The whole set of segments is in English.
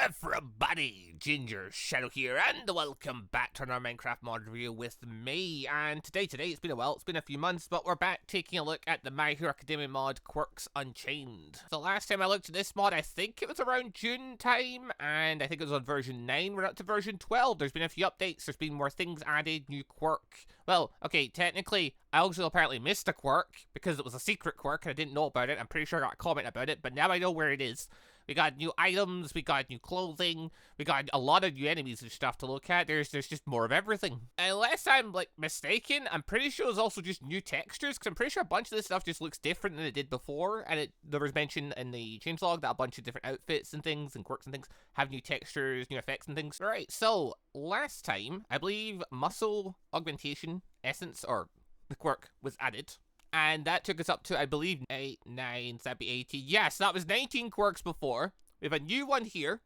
everybody, Gingershadow here, and welcome back to another Minecraft mod review with me. And today, it's been a while, it's been a few months, but we're back taking a look at the My Hero Academia mod, Quirks Unchained. The last time I looked at this mod, I think it was around June time, and I think it was on version 9, we're up to version 12. There's been a few updates, there's been more things added, new quirk. Well, okay, technically, I also apparently missed a quirk, because it was a secret quirk, and I didn't know about it. I'm pretty sure I got a comment about it, but now I know where it is. We got new items, we got new clothing, we got a lot of new enemies and stuff to look at. There's just more of everything. Unless I'm, like, mistaken, I'm pretty sure there's also just new textures, because I'm pretty sure a bunch of this stuff just looks different than it did before, and there was mention in the changelog that a bunch of different outfits and things, and quirks and things, have new textures, new effects and things. Right, so, last time, I believe Muscle Augmentation Essence, or the quirk, was added. And that took us up to, I believe, 8, 9, so that'd be 18. Yes, that was 19 quirks before. We have a new one here,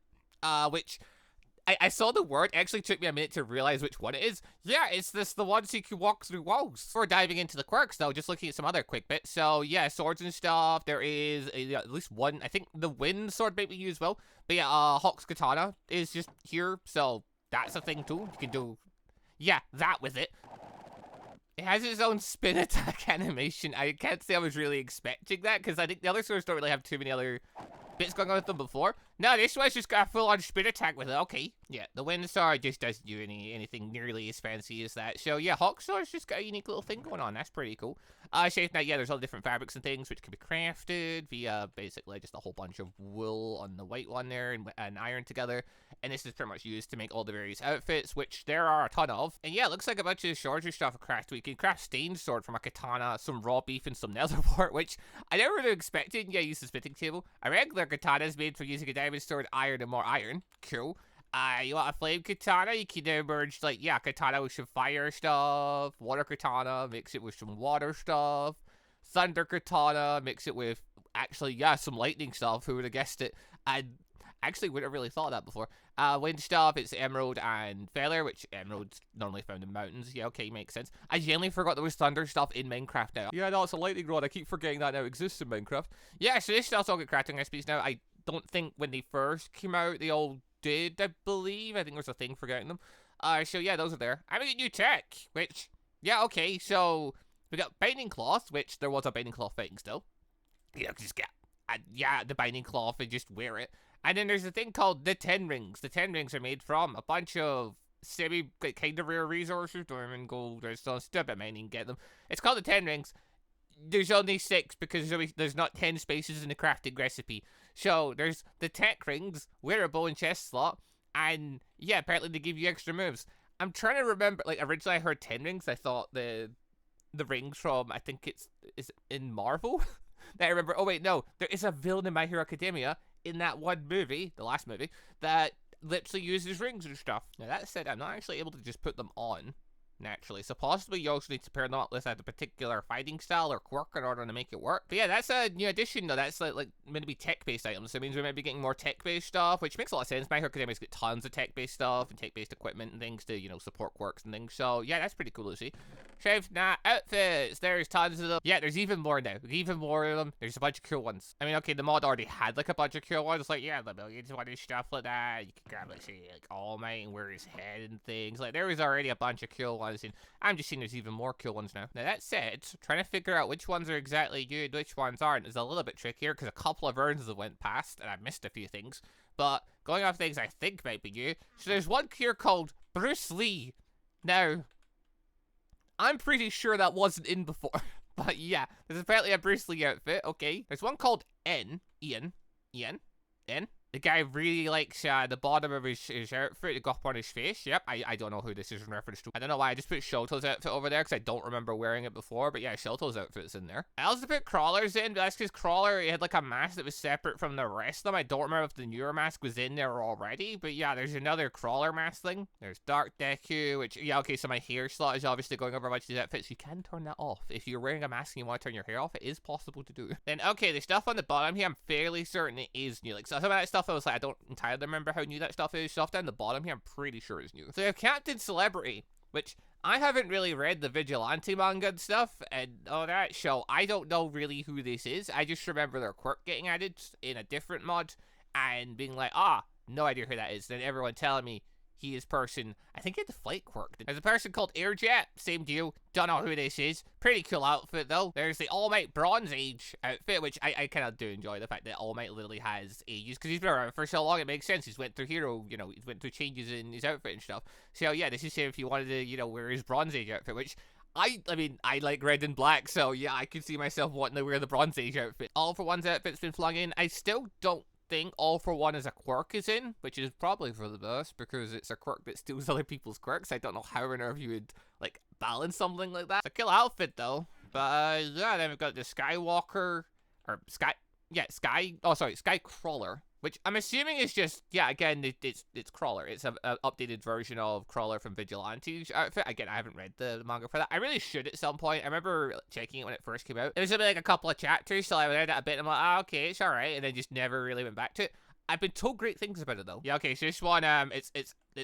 which I saw the word. It actually took me a minute to realize which one it is. Yeah, it's the one so you can walk through walls. Before diving into the quirks, though, just looking at some other quick bits. So, yeah, swords and stuff. There is at least one. I think the wind sword might be used well. But yeah, Hawk's Katana is just here. So, that's a thing, too. You can do, yeah, that with it. It has its own spin attack animation. I can't say I was really expecting that, because I think the other swords don't really have too many other bits going on with them before. No, this one's just got a full-on spin attack with it. Okay. Yeah, the wind sword just doesn't do anything nearly as fancy as that. So, yeah, Hawk Sword's just got a unique little thing going on. That's pretty cool. Shape Knight, yeah, there's all the different fabrics and things which can be crafted via basically just a whole bunch of wool on the white one there and iron together. And this is pretty much used to make all the various outfits, which there are a ton of. And yeah, it looks like a bunch of swords and stuff are crafted. We can craft Stained Sword from a katana, some raw beef, and some nether wart, which I never really expected. Yeah, use the smithing table. A regular katana is made for using a diamond sword, iron, and more iron. Cool. You want a flame katana? You can merge, like, yeah, katana with some fire stuff. Water katana, mix it with some water stuff. Thunder katana, mix it with, actually, yeah, some lightning stuff. Who would have guessed it? I actually wouldn't have really thought of that before. Wind stuff, it's emerald and feather, which emerald's normally found in mountains. Yeah, okay, makes sense. I genuinely forgot there was thunder stuff in Minecraft now. Yeah, no, it's a lightning rod. I keep forgetting that now exists in Minecraft. Yeah, so this stuff's all got crafting recipes now. I don't think when they first came out, they all did, I believe. I think there's a thing for getting them. So yeah, those are there. I mean, new tech, which, yeah, okay, so we got binding cloth, which there was a binding cloth thing still. You know, just get, yeah, the binding cloth and just wear it. And then there's a thing called the 10 rings. The 10 rings are made from a bunch of kind of rare resources, diamond, gold, redstone, still a bit mining, get them. It's called the 10 rings. There's only 6 because there's not 10 spaces in the crafting recipe. So there's the tech rings, wearable and chest slot, and yeah, apparently they give you extra moves. I'm trying to remember, like, originally I heard 10 rings. I thought the rings from, I think is in Marvel. That I remember. Oh wait, no, there is a villain in My Hero Academia in that one movie, the last movie, that literally uses rings and stuff. Now that said, I'm not actually able to just put them on naturally, so possibly you also need to pair them up with a particular fighting style or quirk in order to make it work. But yeah, that's a new addition though. That's like meant to be tech-based items, so it means we might be getting more tech-based stuff, which makes a lot of sense. My Hero Academia's got tons of tech-based stuff and tech-based equipment and things to, you know, support quirks and things. So yeah, that's pretty cool to see. Chef, nah, outfits, there's tons of them. Yeah, there's even more now. Even more of them. There's a bunch of cool ones. I mean, okay, the mod already had like a bunch of cool ones, like, yeah, the millions one and stuff like that. You can grab, like, say, like, All Might and wear his head and things. Like, there was already a bunch of cool ones, and I'm just seeing there's even more cool ones now. Now, that said, trying to figure out which ones are exactly good, which ones aren't, is a little bit trickier, because a couple of versions have went past, and I've missed a few things. But, going off things I think might be new, so there's one here called Bruce Lee. Now, I'm pretty sure that wasn't in before. But yeah, there's apparently a Bruce Lee outfit, okay. There's one called Ian. The guy really likes the bottom of his outfit to go up on his face. Yep, I don't know who this is in reference to. I don't know why I just put Shoto's outfit over there, because I don't remember wearing it before. But yeah, Shoto's outfit's in there. I also put Crawler's in, but that's because Crawler, he had like a mask that was separate from the rest of them. I don't remember if the newer mask was in there already. But yeah, there's another Crawler mask thing. There's Dark Deku, which, yeah, okay, so my hair slot is obviously going over a bunch of these outfits. You can turn that off. If you're wearing a mask and you want to turn your hair off, it is possible to do. Then, okay, the stuff on the bottom here, I'm fairly certain it is new. Like, so some of that stuff I was like, I don't entirely remember how new that stuff is. Stuff down the bottom here, I'm pretty sure is new. So we have Captain Celebrity, which I haven't really read the Vigilante manga and stuff and all that, so I don't know really who this is. I just remember their quirk getting added in a different mod and being like, ah, no idea who that is. Then everyone telling me he is person, I think he had the flight quirk. There's a person called Airjet, same deal, don't know who this is. Pretty cool outfit though. There's the All Might Bronze Age outfit, which I kind of do enjoy the fact that All Might literally has ages, because he's been around for so long, it makes sense. He's went through hero, you know, he's went through changes in his outfit and stuff. So yeah, this is if you wanted to, you know, wear his Bronze Age outfit, which I mean, I like red and black, so yeah, I could see myself wanting to wear the Bronze Age outfit. All for One's outfit's been flung in. I still don't think All for One as a quirk is in, which is probably for the best because it's a quirk that steals other people's quirks. I don't know how on earth you would like balance something like that. It's a kill outfit though. But yeah, then we've got the Skywalker or Sky Crawler, which I'm assuming is just, yeah, again, it's Crawler. It's an updated version of Crawler from Vigilante's outfit. Again, I haven't read the manga for that. I really should at some point. I remember checking it when it first came out. There was only like a couple of chapters, so I read it a bit and I'm like, ah, okay, it's alright, and then just never really went back to it. I've been told great things about it though. Yeah, okay, so this one, it's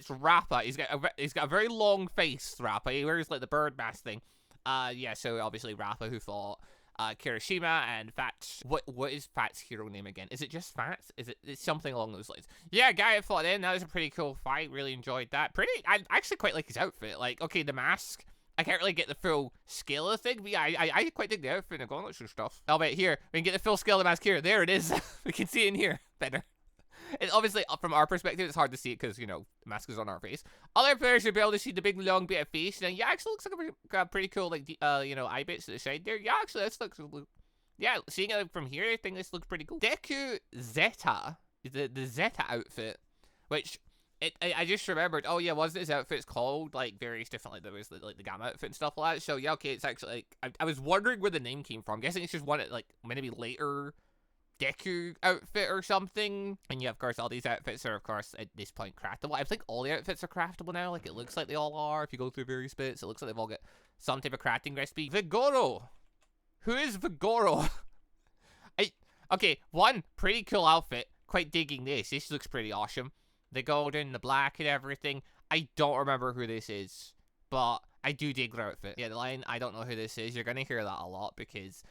Rappa. He's got a very long face, Rappa. He wears like the bird mask thing. Yeah, so obviously Rappa, who fought Kirishima and Fats. What is Fats' hero name again? Is it just Fats? It's something along those lines. Yeah, guy I fought in. That was a pretty cool fight. Really enjoyed that. I actually quite like his outfit. Like, okay, the mask, I can't really get the full scale of the thing, but yeah, I quite dig the outfit and the gauntlets and stuff. Oh wait, here we can get the full scale of the mask here. There it is. We can see it in here better. It's obviously, from our perspective, it's hard to see it because, you know, the mask is on our face. Other players will be able to see the big, long bit of face. And yeah, actually looks like a pretty cool, like, you know, eye bits to the side there. Yeah, actually, this looks, yeah, seeing it from here, I think this looks pretty cool. Deku Zeta, the Zeta outfit, which, I just remembered, oh yeah, wasn't his outfits called, like, various different, like, there was, like, the Gamma outfit and stuff like that. So, yeah, okay, it's actually, like, I was wondering where the name came from. I'm guessing it's just one, like, maybe later Deku outfit or something. And yeah, of course, all these outfits are, of course, at this point craftable. I think all the outfits are craftable now. Like, it looks like they all are. If you go through various bits, it looks like they've all got some type of crafting recipe. Vigoro! Who is Vigoro? Okay, one pretty cool outfit. Quite digging this. This looks pretty awesome. The golden, the black, and everything. I don't remember who this is, but I do dig their outfit. Yeah, the line, I don't know who this is. You're gonna hear that a lot because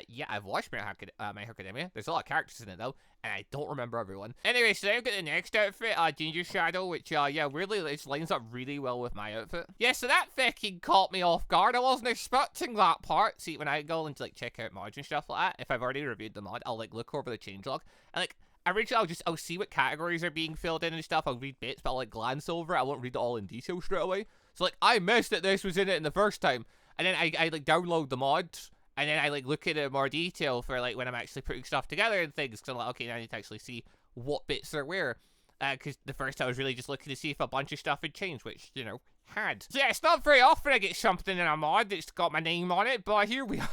yeah, I've watched My Hero Academia. There's a lot of characters in it though, and I don't remember everyone. Anyway, so then we've got the next outfit, Gingershadow, which yeah, weirdly it lines up really well with my outfit. Yeah, so that fucking caught me off guard. I wasn't expecting that part. See, when I go into like check out mods and stuff like that, if I've already reviewed the mod, I'll like look over the changelog and like originally I'll see what categories are being filled in and stuff. I'll read bits, but I'll like glance over it. I won't read it all in detail straight away. So like I missed that this was in it in the first time, and then I like download the mods. And then I, like, look at it in more detail for, like, when I'm actually putting stuff together and things. Because I'm like, okay, now I need to actually see what bits are where. Because the first time I was really just looking to see if a bunch of stuff had changed, which, you know, had. So, yeah, it's not very often I get something in a mod that's got my name on it, but here we are.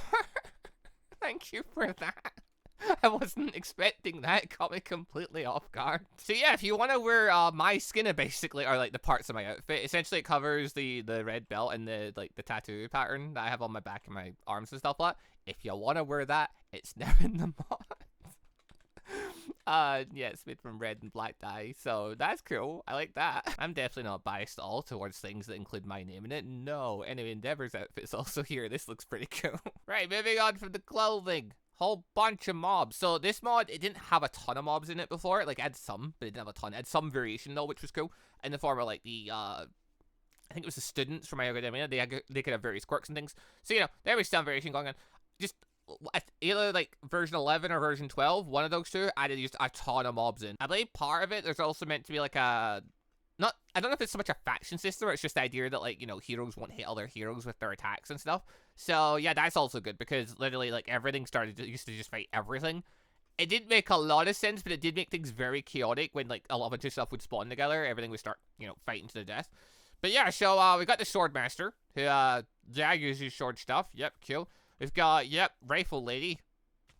Thank you for that. I wasn't expecting that. It caught me completely off guard. So yeah, if you want to wear my skin, basically, or like the parts of my outfit, essentially it covers the red belt and the tattoo pattern that I have on my back and my arms and stuff like that. If you want to wear that, it's now in the mod. Yeah, it's made from red and black dye, so that's cool. I like that. I'm definitely not biased at all towards things that include my name in it. No. Anyway, Endeavor's outfit's also here. This looks pretty cool. Right, moving on from the clothing. Whole bunch of mobs. So this mod, it didn't have a ton of mobs in it before. Like, it had some, but it didn't have a ton. It had some variation, though, which was cool. In the form of, like, the, I think it was the students from My Hero Academia. They could have various quirks and things. So, you know, there was some variation going on. Just, either, like, version 11 or version 12, one of those two, I did used a ton of mobs in. I believe part of it, there's also meant to be, like, I don't know if it's so much a faction system, or it's just the idea that, like, you know, heroes won't hit other heroes with their attacks and stuff. So, yeah, that's also good, because literally, like, everything used to just fight everything. It didn't make a lot of sense, but it did make things very chaotic when, like, a lot of stuff would spawn together. Everything would start, you know, fighting to the death. But, yeah, so, we got the Swordmaster, who, yeah, uses sword stuff. Yep, cool. We've got, yep, Rifle Lady.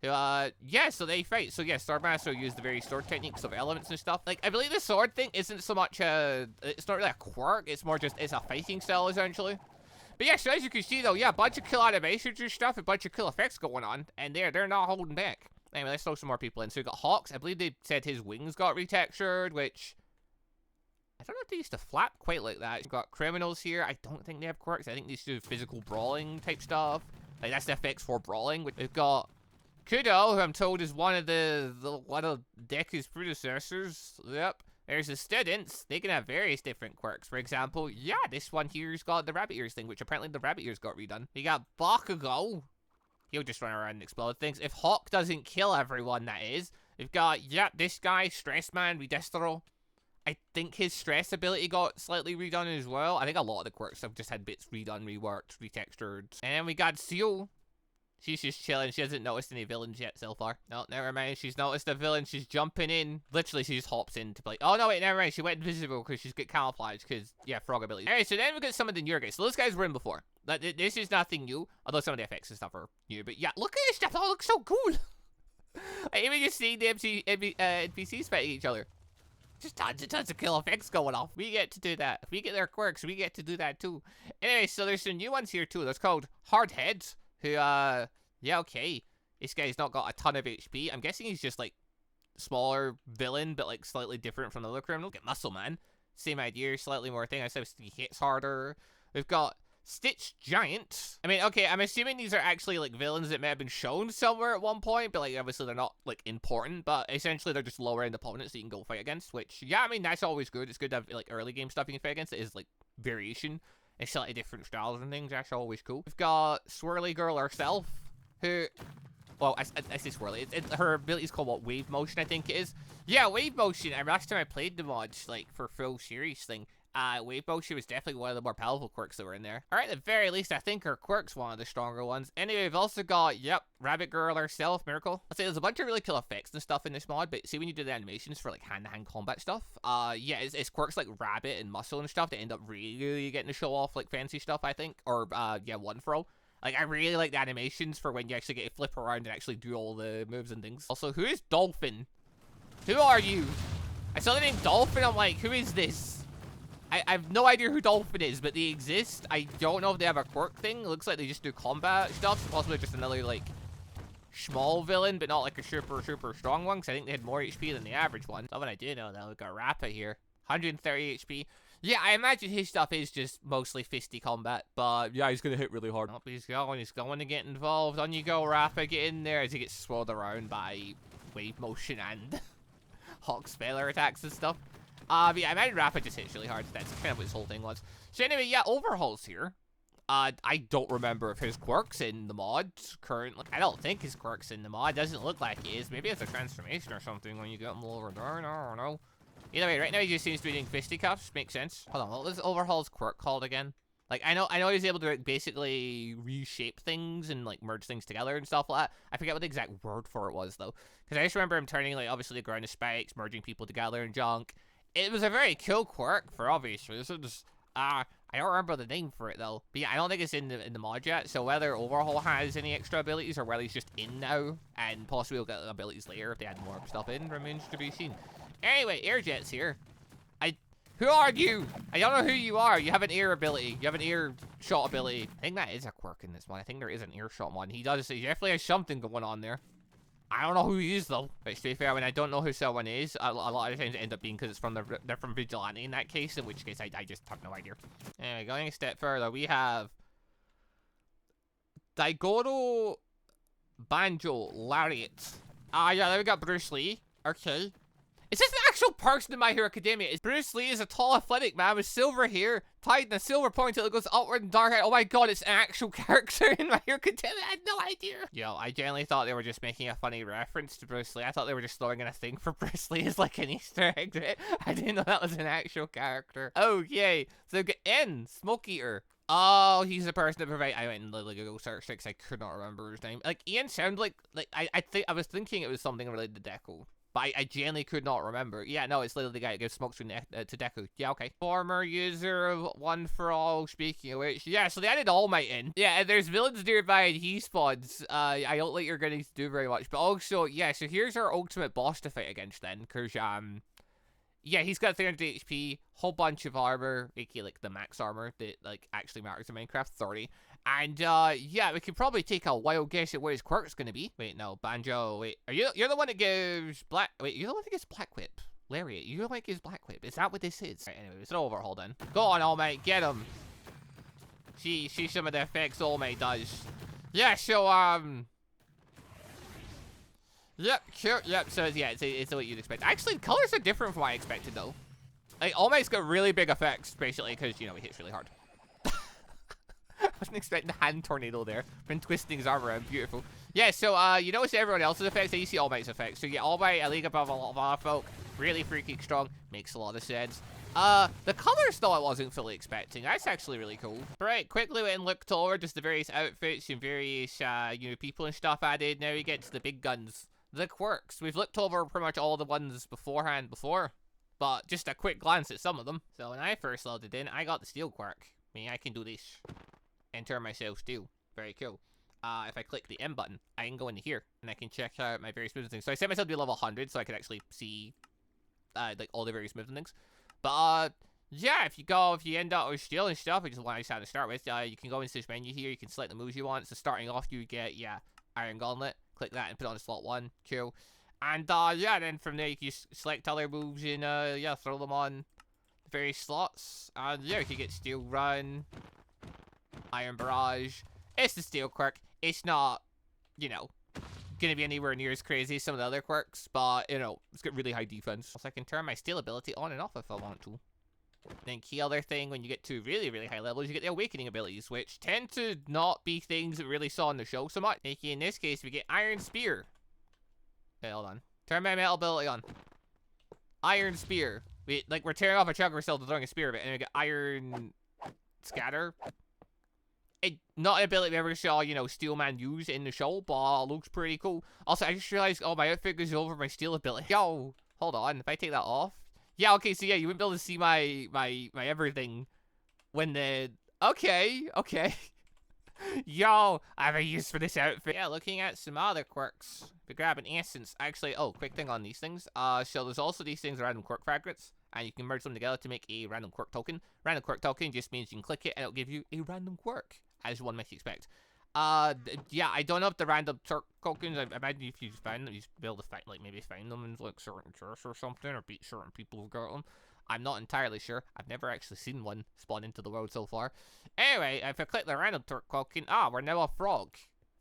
Yeah, so they fight. So yeah, Swordmaster use the various sword techniques of elements and stuff. Like, I believe the sword thing isn't so much it's not really a quirk, it's more just, it's a fighting style, essentially. But yeah, so as you can see, though, yeah, a bunch of kill animations and stuff, a bunch of kill effects going on, and they're not holding back. Anyway, let's throw some more people in. So we got Hawks. I believe they said his wings got retextured, which I don't know if they used to flap quite like that. We've got Criminals here. I don't think they have quirks. I think they used to do physical brawling type stuff. Like, that's the effects for brawling. We've got Kudo, who I'm told is one of Deku's predecessors. Yep. There's the students. They can have various different quirks. For example, yeah, this one here's got the rabbit ears thing, which apparently the rabbit ears got redone. We got Bakugo. He'll just run around and explode things. If Hawk doesn't kill everyone, that is. We've got, yep, this guy, Stress Man, Redestro. I think his stress ability got slightly redone as well. I think a lot of the quirks have just had bits redone, reworked, retextured. And then we got Seal. She's just chilling. She hasn't noticed any villains yet so far. No, never mind. She's noticed a villain. She's jumping in. Literally, she just hops in to play. Oh, no, wait, never mind. She went invisible because she's got camouflage because, yeah, frog ability. Alright, so then we got some of the newer guys. So those guys were in before. This is nothing new, although some of the effects and stuff are new. But yeah, look at this stuff. Oh, it looks so cool. I even just seeing the NPCs fighting each other. Just tons and tons of kill effects going off. We get to do that. If we get their quirks, we get to do that too. Anyway, so there's some new ones here too. There's called Hardheads, who, yeah, okay. This guy's not got a ton of HP. I'm guessing he's just, like, smaller villain, but, like, slightly different from the other criminal. Get Muscle Man. Same idea, slightly more thing. I said he hits harder. We've got Stitch Giant. I mean, okay, I'm assuming these are actually, like, villains that may have been shown somewhere at one point, but, like, obviously they're not, like, important, but essentially they're just lower-end opponents that you can go fight against, which, yeah, I mean, that's always good. It's good to have, like, early game stuff you can fight against. It is, like, variation. It's slightly different styles and things. That's always cool. We've got Swirly Girl herself, who... Well, I say swirly. Her ability is called, what, Wave Motion, I think it is. Yeah, Wave Motion. And last time I played the mods, like, for full series thing, Wave Motion was definitely one of the more powerful quirks that were in there. Alright, at the very least, I think her quirk's one of the stronger ones. Anyway, we've also got, yep, Rabbit Girl herself, Miracle. I'll say there's a bunch of really cool effects and stuff in this mod, but see when you do the animations for, like, hand-to-hand combat stuff, yeah, it's quirks like Rabbit and Muscle and stuff that end up really getting to show off, like, fancy stuff, I think. Or, yeah, One For All. Like, I really like the animations for when you actually get to flip around and actually do all the moves and things. Also, who is Dolphin? Who are you? I saw the name Dolphin, I'm like, who is this? I have no idea who Dolphin is, but they exist. I don't know if they have a quirk thing. It looks like they just do combat stuff. Possibly just another, like, small villain, but not like a super strong one, because I think they had more HP than the average one. Something I do know, though, we've got Rappa here. 130 HP. Yeah, I imagine his stuff is just mostly fisty combat, but yeah, he's gonna hit really hard. Oh, he's going to get involved. On you go, Rappa, get in there as he gets swirled around by Wave Motion and Hawk Speller attacks and stuff. But yeah, I imagine Rappa just hits really hard. That's kind of what his whole thing was. So anyway, yeah, Overhaul's here. I don't remember if his quirk's in the mod currently. I don't think his quirk's in the mod. Doesn't look like he is. Maybe it's a transformation or something when you get him over there. I don't know. Either way, right now he just seems to be doing fisticuffs. Makes sense. Hold on, what was Overhaul's quirk called again? Like, I know he's able to, like, basically reshape things and, like, merge things together and stuff like that. I forget what the exact word for it was, though. Because I just remember him turning, like, obviously the ground to spikes, merging people together and junk. It was a very cool quirk for obvious reasons. I don't remember the name for it, though. But yeah, I don't think it's in the mod yet. So whether Overhaul has any extra abilities or whether he's just in now and possibly will get abilities later if they add more stuff in remains to be seen. Anyway, Airjet's here. Who are you? I don't know who you are. You have an air ability. You have an air shot ability. I think that is a quirk in this one. I think there is an air shot one. He definitely has something going on there. I don't know who he is, though. But to be fair, when I don't know who someone is, a lot of times it ends up being because they're from Vigilante in that case, in which case I just have no idea. Anyway, going a step further, we have Daigoro Banjo Lariat. Yeah, there we got Bruce Lee. Okay. Is this an actual person in My Hero Academia? Bruce Lee is a tall, athletic man with silver hair, tied in a silver ponytail that goes upward and dark. Oh my god, it's an actual character in My Hero Academia. I had no idea. Yo, I genuinely thought they were just making a funny reference to Bruce Lee. I thought they were just throwing in a thing for Bruce Lee as like an Easter egg. I didn't know that was an actual character. Okay, so get in Smoke Eater. Oh, he's the person that provided. I went and literally Google searched it because I could not remember his name. Like Ian sounded like I was thinking it was something related to Deku. But I genuinely could not remember. Yeah, no, it's literally the guy that gives smoke screen to Deku. Yeah, okay. Former user of One For All, speaking of which. Yeah, so they added All Might in. Yeah, and there's villains nearby and he spawns. I don't think you're going to do very much. But also, yeah, so here's our ultimate boss to fight against then. Because, yeah, he's got 300 HP, whole bunch of armor, aka like the max armor that like actually matters in Minecraft, 30. And yeah, we could probably take a wild guess at where his quirk's gonna be. Wait, no, Banjo. Wait, you're the one that gives black? Wait, you're the one that gives Black Whip. Lariat, you're the one that gives Black Whip. Is that what this is? Right, anyway, it's an Overhaul then. Go on, All Might, get him. See some of the effects All Might does. Yeah, so Yep, sure, yep. So yeah, it's what you'd expect. Actually, the colors are different from what I expected though. Like, All Might's got really big effects, basically, because, you know, he hits really hard. I wasn't expecting the hand tornado there. Been twisting his arm around. Beautiful. Yeah, so, you notice everyone else's effects, and you see All Might's effects. So, yeah, All Might, a league above a lot of other folk. Really freaking strong. Makes a lot of sense. The colors, though, I wasn't fully expecting. That's actually really cool. Right, quickly went and looked over just the various outfits and various, you know, people and stuff added. Now we get to the big guns. The Quirks. We've looked over pretty much all the ones beforehand before. But just a quick glance at some of them. So when I first loaded in, I got the steel quirk. I mean, I can do this and turn myself steel. Very cool. If I click the M button, I can go into here and I can check out my various moves and things. So I set myself to be level 100 so I could actually see like all the various moves and things. But yeah, if you end up with steel and stuff, which is what I decided to start with, you can go into this menu here. You can select the moves you want. So starting off, you get Iron Gauntlet. Click that and put it on slot 1. Cool. And, yeah, then from there you can just select other moves and, yeah, throw them on the various slots. And, yeah, you can get Steel Run, Iron Barrage. It's the Steel Quirk. It's not, you know, gonna be anywhere near as crazy as some of the other quirks, but, you know, it's got really high defense. So I can turn my Steel ability on and off if I want to. Then key other thing, when you get to really, really high levels, you get the Awakening abilities, which tend to not be things that we really saw in the show so much. In this case, we get Iron Spear. Okay, hold on. Turn my metal ability on. Iron Spear. We're tearing off a chunk of ourselves and throwing a spear of it, and we get Iron Scatter. Not an ability we ever saw, you know, Steelman use in the show, but looks pretty cool. Also, I just realized, oh, my outfit goes over my steel ability. Yo, hold on. If I take that off. Yeah, okay, so yeah, you wouldn't be able to see my everything when the... Okay. Yo, I have a use for this outfit. Yeah, looking at some other quirks. We grab an essence. Actually, oh, quick thing on these things. So there's also these things, random quirk fragments, and you can merge them together to make a random quirk token. Random quirk token just means you can click it and it'll give you a random quirk, as one might expect. Yeah, I don't know if the random tokens, I imagine if you find them, you'd be able to find, like, maybe find them in, like, certain chests or something, or beat certain people who got them. I'm not entirely sure. I've never actually seen one spawn into the world so far. Anyway, if I click the random token, we're now a frog.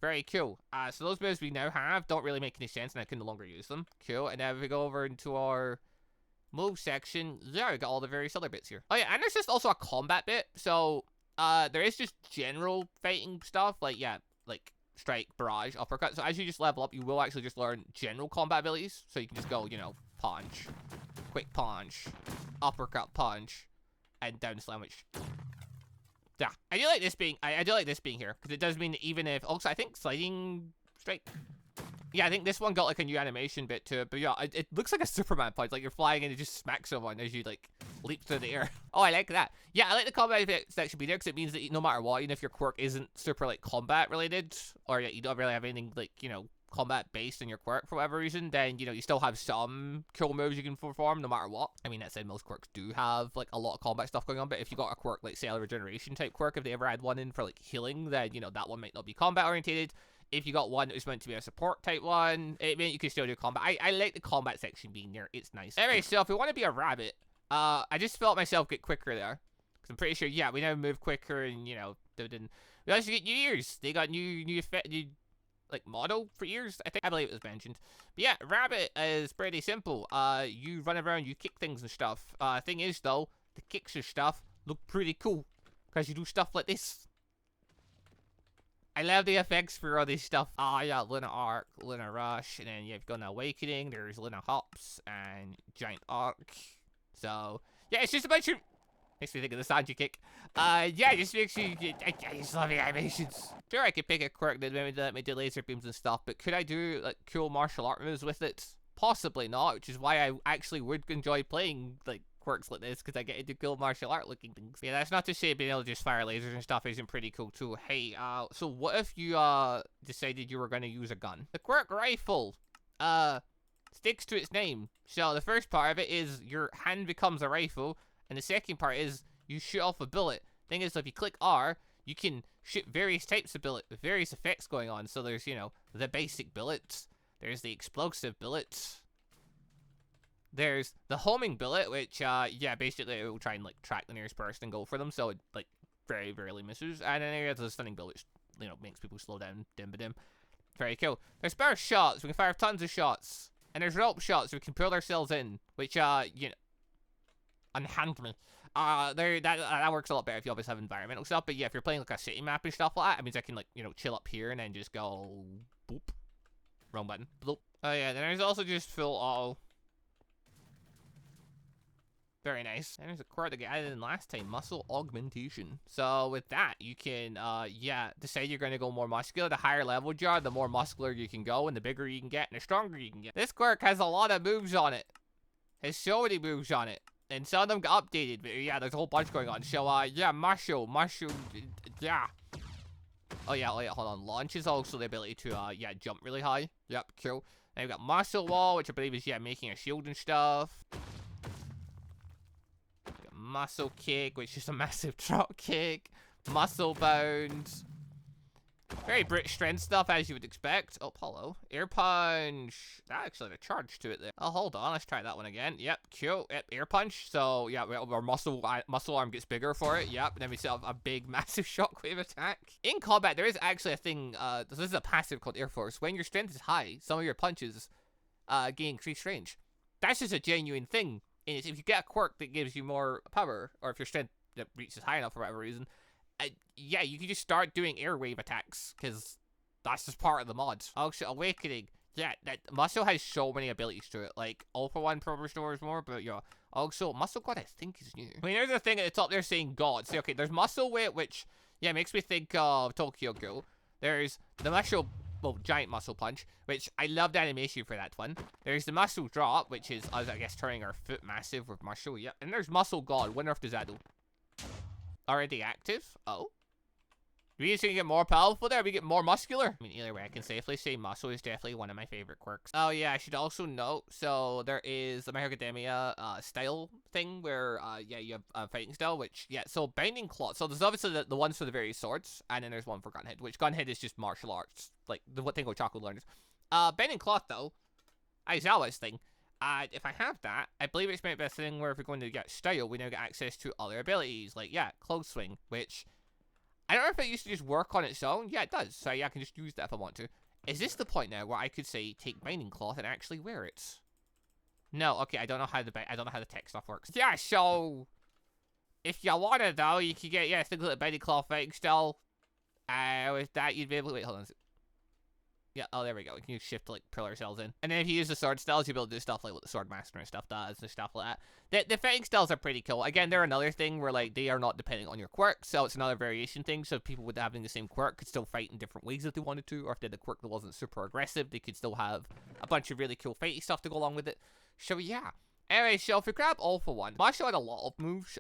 Very cool. So those moves we now have don't really make any sense, and I can no longer use them. Cool. And now if we go over into our move section, yeah, we got all the various other bits here. Oh yeah, and there's just also a combat bit. So there is just general fighting stuff, like, yeah, like strike, barrage, uppercut. So as you just level up, you will actually just learn general combat abilities. So you can just go, you know, punch, quick punch, uppercut punch, and down slam, which... Yeah, I do like this being, I do like this being here, because it does mean that even if, also I think sliding strike, yeah, I think this one got like a new animation bit to it, but yeah, it looks like a Superman punch, like you're flying and it just smacks someone as you like leap through the air. Oh, I like that. Yeah, I like the combat section being there, because it means that no matter what, even if your quirk isn't super like combat related, or you don't really have anything like, you know, combat based in your quirk for whatever reason, then, you know, you still have some cool moves you can perform no matter what. I mean, that said, most quirks do have like a lot of combat stuff going on, but if you got a quirk like, say, a regeneration type quirk, if they ever had one in for like healing, then, you know, that one might not be combat orientated. If you got one that was meant to be a support type one, it meant you could still do combat. I like the combat section being there. It's nice. Anyway, so if we want to be a rabbit, I just felt myself get quicker there, because I'm pretty sure, yeah, we now move quicker, and, you know, we also get new ears. They got new like model for ears, I believe it was mentioned. But yeah, rabbit is pretty simple. You run around, you kick things and stuff. Thing is though, the kicks and stuff look pretty cool, because you do stuff like this. I love the effects for all this stuff. Yeah, Luna Arc, Luna Rush, and then you've got an Awakening, there's Luna Hops, and Giant Arc. So, yeah, it's just a bunch of... Makes me think of the Sanji kick. Yeah, just makes you... I just love the animations. Sure, I could pick a quirk that maybe let me do laser beams and stuff, but could I do, like, cool martial art moves with it? Possibly not, which is why I actually would enjoy playing, like, quirks like this, because I get into cool martial art looking things. Yeah, that's not to say being able to just fire lasers and stuff isn't pretty cool too. Hey, so what if you, decided you were going to use a gun? The quirk rifle, sticks to its name. So the first part of it is your hand becomes a rifle, and the second part is you shoot off a bullet. Thing is, if you click R, you can shoot various types of bullet with various effects going on. So there's, you know, the basic bullets. There's the explosive bullets. There's the homing bullet, which, yeah, basically it will try and, like, track the nearest person and go for them. So it, like, very rarely misses. And then there's the stunning bullet, which, you know, makes people slow down, dim-ba-dim. Very cool. There's better shots. We can fire tons of shots. And there's rope shots. We can pull ourselves in, which, you know, unhand me. That works a lot better if you always have environmental stuff. But yeah, if you're playing like a city map and stuff like that, it means I can, like, you know, chill up here and then just go boop. Wrong button. Bloop. Oh yeah, then there's also just full auto. Very nice. And there's a quirk that got added in last time, muscle augmentation. So with that, you can, yeah, decide you're going to go more muscular. The higher level you are, the more muscular you can go, and the bigger you can get, and the stronger you can get. This quirk has a lot of moves on it. Has so many moves on it. And some of them got updated, but yeah, there's a whole bunch going on. So, yeah, muscle, yeah. Oh yeah, hold on. Launch is also the ability to, yeah, jump really high. Yep, cool. Then we've got muscle wall, which I believe is, yeah, making a shield and stuff. Muscle kick, which is a massive drop kick. Muscle bounds. Very British strength stuff, as you would expect. Oh, hello. Air punch. That actually had a charge to it there. Oh, hold on. Let's try that one again. Yep, cool. Yep, air punch. So, yeah, our muscle arm gets bigger for it. Yep, and then we still have a big, massive shockwave attack. In combat, there is actually a thing. This is a passive called Air Force. When your strength is high, some of your punches gain increased range. That's just a genuine thing. And if you get a quirk that gives you more power, or if your strength that reaches high enough for whatever reason, yeah, you can just start doing airwave attacks, because that's just part of the mod. Also, Awakening. Yeah, that Muscle has so many abilities to it. Like, All for One probably stores more, but yeah. Also, Muscle God, I think, is new. I mean, there's a thing at the top there saying God. So, okay, there's Muscle Weight, which, yeah, makes me think of Tokyo Ghoul. There's the Muscle, well, Giant Muscle Punch, which I love the animation for that one. There's the Muscle Drop, which is us, I guess, turning our foot massive with muscle. Yeah, and there's Muscle God. Wonder if does that do? Already active? Oh. We just gonna get more powerful there, we get more muscular. I mean, either way, I can safely say muscle is definitely one of my favorite quirks. Oh yeah, I should also note, so there is the My Hero Academia style thing where, yeah, you have fighting style, which, yeah, so Binding Cloth. So there's obviously the ones for the various swords, and then there's one for Gunhead, which Gunhead is just martial arts, like the thing with Chocolate Learners. Binding Cloth, though, Aizawa's thing. If I have that, I believe it's meant to be a thing where if we're going to get style, we now get access to other abilities, like, yeah, Clothes Swing, which I don't know if it used to just work on its own. Yeah, it does. So yeah, I can just use that if I want to. Is this the point now where I could say take Binding Cloth and actually wear it? No, okay, I don't know how the tech stuff works. Yeah, so if you wanted though, you could get, yeah, things like the Binding Cloth fighting style. With that you'd be able to, wait, hold on. Yeah, oh, there we go. We can use shift to, like, pull ourselves in. And then if you use the sword styles, you'll be able to do stuff like what the sword master and stuff does and stuff like that. The fighting styles are pretty cool. Again, they're another thing where, like, they are not depending on your quirk, so it's another variation thing. So people with having the same quirk could still fight in different ways if they wanted to, or if they had a quirk that wasn't super aggressive, they could still have a bunch of really cool fighting stuff to go along with it. So, yeah. Anyway, so if we grab All for One, Marshall had a lot of moves.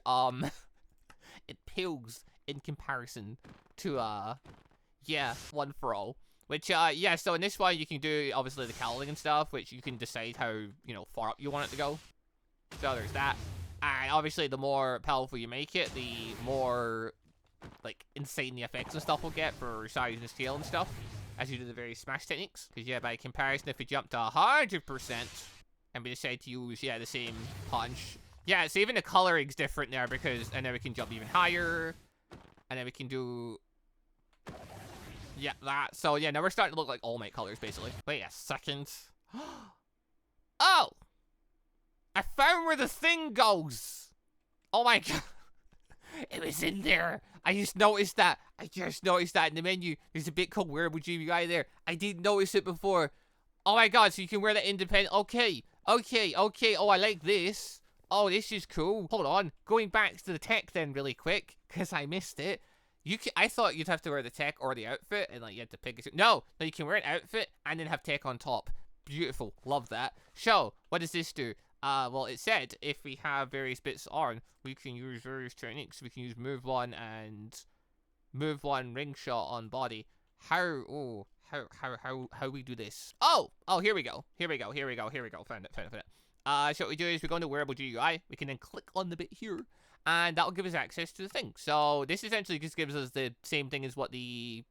It pales in comparison to, yeah, One for All. Which, yeah, so in this one, you can do, obviously, the cowling and stuff, which you can decide how, you know, far up you want it to go. So there's that. And obviously, the more powerful you make it, the more, like, insane the effects and stuff will get for size and scale and stuff, as you do the various smash techniques. Because, yeah, by comparison, if we jump to 100%, and we decide to use, yeah, the same punch. Yeah, so even the coloring's different there, because, and then we can jump even higher, and then we can do... yeah, that. So, yeah, now we're starting to look like All Might colors, basically. Wait a second. Oh! I found where the thing goes! Oh my god. It was in there. I just noticed that. I just noticed that in the menu. There's a bit called Wearable GBI there. I didn't notice it before. Oh my god, so you can wear that independent. Okay. Okay. Oh, I like this. Oh, this is cool. Hold on. Going back to the tech then really quick, because I missed it. I thought you'd have to wear the tech or the outfit, and like you had to pick it. No, you can wear an outfit and then have tech on top. Beautiful, love that. So, what does this do? Well, it said if we have various bits on, we can use various techniques. We can use move one and move one ring shot on body. How we do this? Oh, here we go. Found it. So what we do is we go into wearable GUI. We can then click on the bit here. And that'll give us access to the thing. So this essentially just gives us the same thing as what the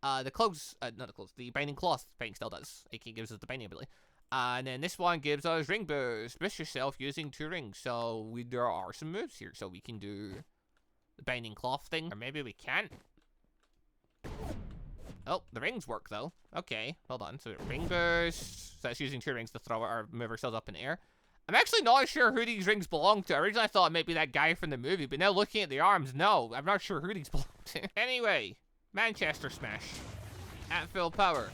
Binding Cloth fighting style does. It gives us the binding ability. And then this one gives us ring boost. Boost yourself using 2 rings. So there are some moves here. So we can do the Binding Cloth thing. Or maybe we can't. Oh, the rings work, though. Okay, hold on. So ring burst. So that's using 2 rings to throw our move ourselves up in the air. I'm actually not sure who these rings belong to. Originally, I thought it might be that guy from the movie, but now looking at the arms, no. I'm not sure who these belong to. Anyway, Manchester Smash. At full power.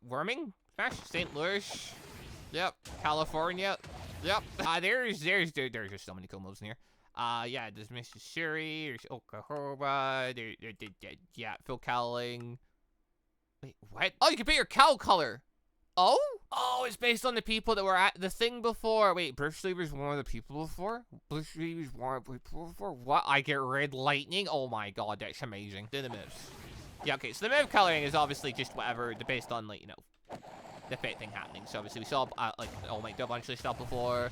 Worming? Smash? St. Louis? Yep. California? Yep. There's just so many cool moves in here. Yeah, there's Missouri, there's Oklahoma, yeah, Phil Cowling. Wait, what? Oh, you can pick your cow color. Oh? Oh, it's based on the people that were at the thing before. Wait, Bruce Lee was one of the people before? Bruce Lee was one of the people before? What? I get red lightning? Oh my god, that's amazing. Do the moves. Yeah, okay, so the move coloring is obviously just whatever, based on, like, you know, the fate thing happening. So obviously we saw, like, All Might do a bunch of this stuff before.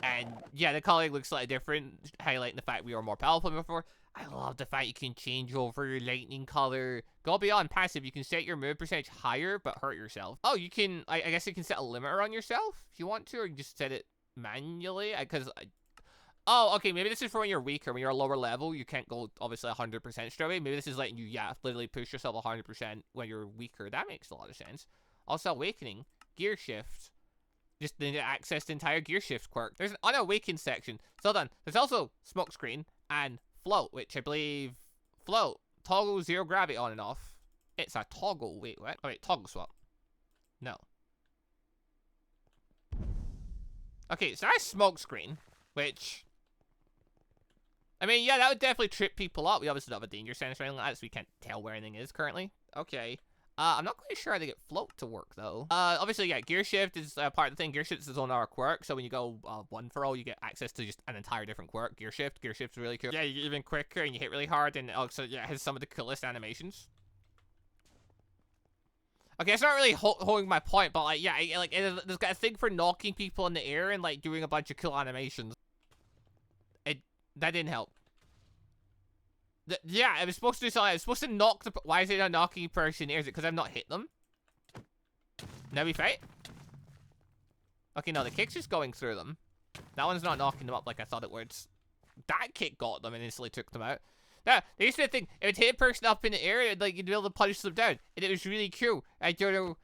And yeah, the coloring looks slightly different, highlighting the fact we were more powerful than before. I love the fact you can change over your lightning color. Go beyond passive, you can set your move percentage higher, but hurt yourself. Oh, you can, I guess you can set a limiter on yourself if you want to, or you can just set it manually, oh, okay, maybe this is for when you're weaker. When you're a lower level, you can't go, obviously, 100% straight away. Maybe this is letting you, yeah, literally push yourself 100% when you're weaker. That makes a lot of sense. Also, Awakening, Gear Shift. Just need to access the entire Gear Shift quirk. There's an Unawakened section. So done. There's also Smokescreen and Float, which I believe... Float. Toggle 0 gravity on and off. It's a toggle. Wait, what? Oh, wait, toggle swap. No. Okay, so that's Smokescreen, which... I mean, yeah, that would definitely trip people up. We obviously don't have a danger sense or anything like that, so we can't tell where anything is currently. Okay. I'm not quite sure how to get Float to work, though. Obviously, yeah, Gear Shift is part of the thing. Gear Shift is on our quirk, so when you go one for all, you get access to just an entire different quirk. Gear Shift. Gear Shift's really cool. Yeah, you get even quicker, and you hit really hard, and also, yeah, it has some of the coolest animations. Okay, it's not really holding my point, but, like, yeah, there's got a thing for knocking people in the air and, like, doing a bunch of cool animations. That didn't help. Yeah, it was supposed to do something. It was supposed to knock the... Why is it not knocking person in the air? Is it because I've not hit them? Now we fight? Okay, no, the kick's just going through them. That one's not knocking them up like I thought it would. That kick got them and instantly took them out. Now, there used to be a thing. It would hit a person up in the air and, like, you'd be able to punch them down. And it was really cool. I don't know...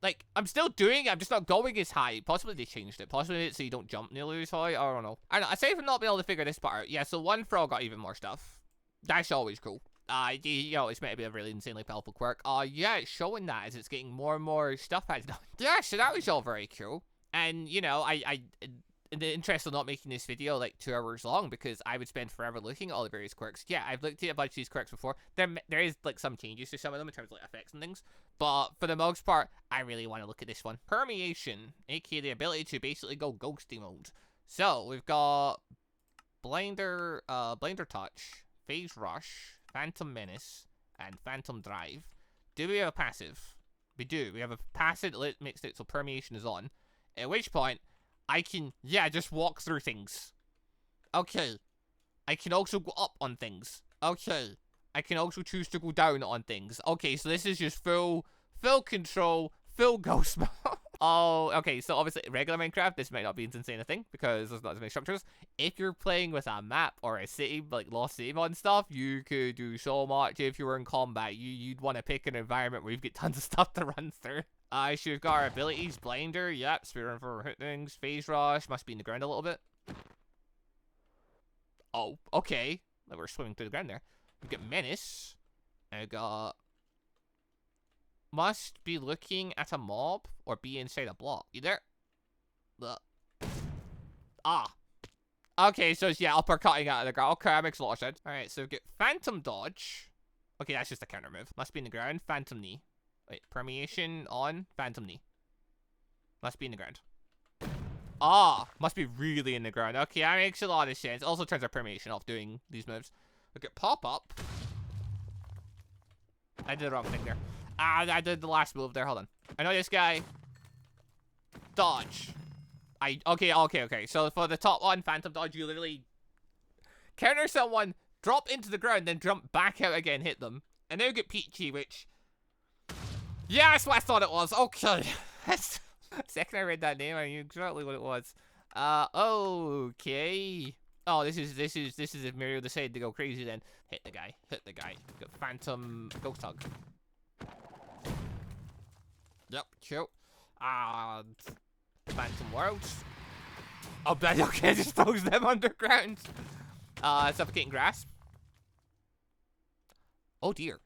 Like, I'm still doing it, I'm just not going as high. Possibly they changed it. Possibly it's so you don't jump nearly as high. I don't know. I don't know. Aside from not being able to figure this part out. Yeah, so one frog got even more stuff. That's always cool. You know, it's meant to be a really insanely powerful quirk. Yeah, it's showing that as it's getting more and more stuff has done. Yeah, so that was all very cool. And, you know, in the interest of not making this video like 2 hours long, because I would spend forever looking at all the various quirks. Yeah, I've looked at a bunch of these quirks before. There is like some changes to some of them in terms of like effects and things, but for the most part, I really want to look at this one. Permeation, aka the ability to basically go ghosty mode. So we've got Blinder Touch, Phase Rush, Phantom Menace, and Phantom Drive. Do we have a passive? We do. We have a passive that makes it so permeation is on. At which point, I can, yeah, just walk through things. Okay. I can also go up on things. Okay. I can also choose to go down on things. Okay, so this is just full control, full ghost mode. Oh, okay, so obviously, regular Minecraft, this might not be as insane a thing, because there's not as many structures. If you're playing with a map or a city, like Lost City mod and stuff, you could do so much if you were in combat. You'd want to pick an environment where you've got tons of stuff to run through. So we've got our abilities, Blinder, yep, Spear for things, Phase Rush, must be in the ground a little bit. Oh, okay. Like we're swimming through the ground there. We've got Menace. I got... Must be looking at a mob or be inside a block. You there? Ah. Okay, so it's, yeah, uppercutting out of the ground. Okay, that makes a lot of sense. Alright, so we've got Phantom Dodge. Okay, that's just a counter move. Must be in the ground. Phantom Knee. Wait, permeation on, Phantom Knee. Must be in the ground. Ah, must be really in the ground. Okay, that makes a lot of sense. Also turns our permeation off doing these moves. Look at Pop Up. I did the wrong thing there. I did the last move there. Hold on. I know this guy. Dodge. Okay. So for the top one, Phantom Dodge, you literally counter someone, drop into the ground, then jump back out again, hit them. And then we get Peachy, which... Yeah, that's what I thought it was. Okay. Second I read that name, I knew exactly what it was. Okay. Oh, this is if Mario decided to go crazy then. Hit the guy. Hit the guy. Got Phantom Ghost Hug. Yep, chill. And Phantom Worlds. Oh, but okay, just throws them underground. Suffocating Grasp. Oh dear.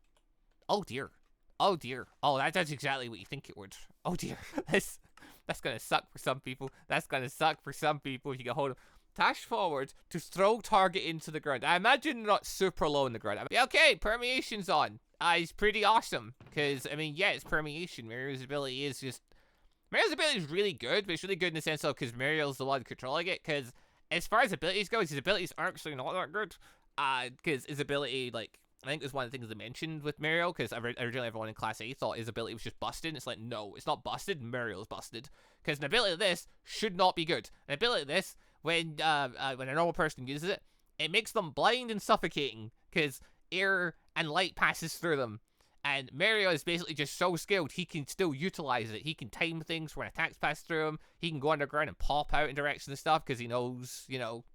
Oh dear. Oh dear. Oh, that's exactly what you think it would. Oh dear. That's gonna suck for some people. That's gonna suck for some people if you get hold of. Dash forward to throw target into the ground. I imagine not super low in the ground. Yeah, okay, permeation's on. It's pretty awesome. Because, I mean, yeah, it's permeation. Mario's ability is really good, but it's really good in the sense of because Mario's the one controlling it. Because as far as abilities go, his abilities are actually not that good. Because his ability, like, I think it was one of the things they mentioned with Mario, because originally everyone in Class A thought his ability was just busted. It's like, no, it's not busted. Mario's busted. Because an ability like this should not be good. An ability like this, when a normal person uses it, it makes them blind and suffocating, because air and light passes through them. And Mario is basically just so skilled, he can still utilize it. He can time things when attacks pass through him. He can go underground and pop out in directions and stuff, because he knows, you know,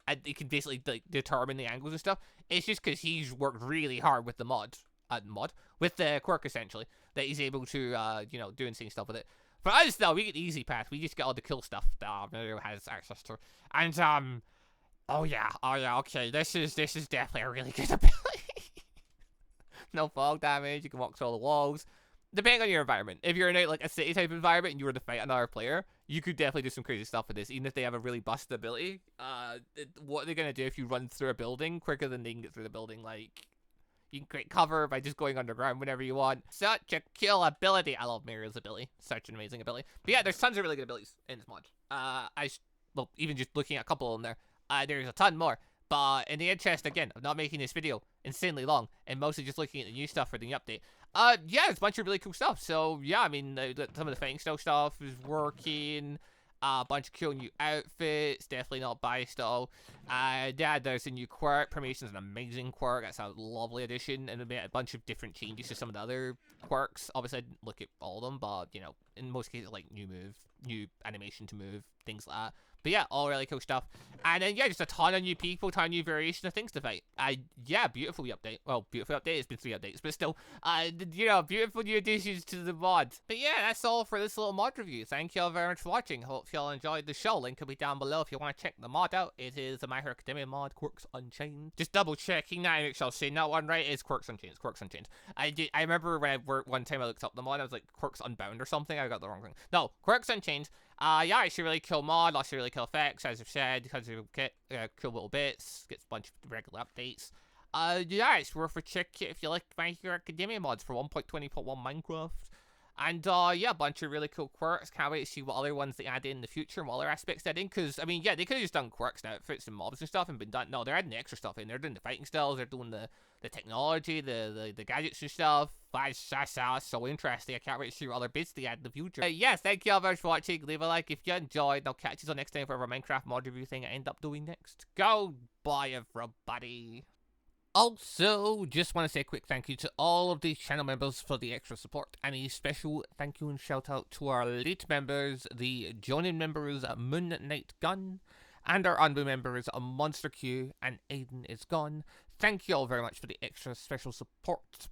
and he can basically like determine the angles and stuff. It's just because he's worked really hard with the with the quirk essentially, that he's able to, you know, do insane stuff with it. For us though, we get the easy path. We just get all the cool stuff that Mario has access to. And oh yeah, okay. This is definitely a really good ability. No fog damage. You can walk through all the walls. Depending on your environment. If you're in like a city type environment and you were to fight another player, you could definitely do some crazy stuff with this, even if they have a really busted ability. What they're gonna do if you run through a building quicker than they can get through the building, like you can create cover by just going underground whenever you want. Such a cool ability. I love Mario's ability. Such an amazing ability. But yeah, there's tons of really good abilities in this mod. Well, even just looking at a couple of them there, there's a ton more. But in the interest, again, of not making this video insanely long, and mostly just looking at the new stuff for the update, yeah, there's a bunch of really cool stuff. So, yeah, I mean, some of the fighting style stuff is working. A bunch of cool new outfits, definitely not biased at all. Yeah, there's a new quirk. Permeation's an amazing quirk. That's a lovely addition, and a bunch of different changes to some of the other quirks. Obviously, I didn't look at all of them, but, you know, in most cases, like new move, new animation to move, things like that. But yeah, all really cool stuff. And then, yeah, just a ton of new people, ton of new variation of things to fight. Yeah, beautiful update. Well, beautiful update. It's been 3 updates, but still, you know, beautiful new additions to the mod. But yeah, that's all for this little mod review. Thank you all very much for watching. Hope you all enjoyed the show. Link will be down below if you want to check the mod out. It is the My Hero Academia mod, Quirks Unchained. Just double checking that, make sure I was saying that one right. It's Quirks Unchained. It's Quirks Unchained. I remember when I worked one time I looked up the mod, I was like, Quirks Unbound or something. I got the wrong thing. No, Quirks Unchained. Yeah, it's a really cool mod, lots of really cool effects, as I've said, because of cool little bits, gets a bunch of regular updates. Yeah, it's worth a check if you like My Hero Academia mods for 1.20.1 Minecraft. And, yeah, a bunch of really cool quirks. Can't wait to see what other ones they add in the future and what other aspects they add in. Because, I mean, yeah, they could have just done quirks and outfits and mobs and stuff and been done. No, they're adding the extra stuff in. They're doing the fighting styles. They're doing the technology, the gadgets and stuff. That's so interesting. I can't wait to see what other bits they add in the future. Yes, thank you all very much for watching. Leave a like if you enjoyed. I'll catch you all next time for whatever Minecraft mod review thing I end up doing next. Goodbye, everybody. Also, just want to say a quick thank you to all of these channel members for the extra support, and a special thank you and shout out to our late members, the joining members Moon Knight Gun, and our ANBU members MonsterQ and AdenIsGone. Thank you all very much for the extra special support.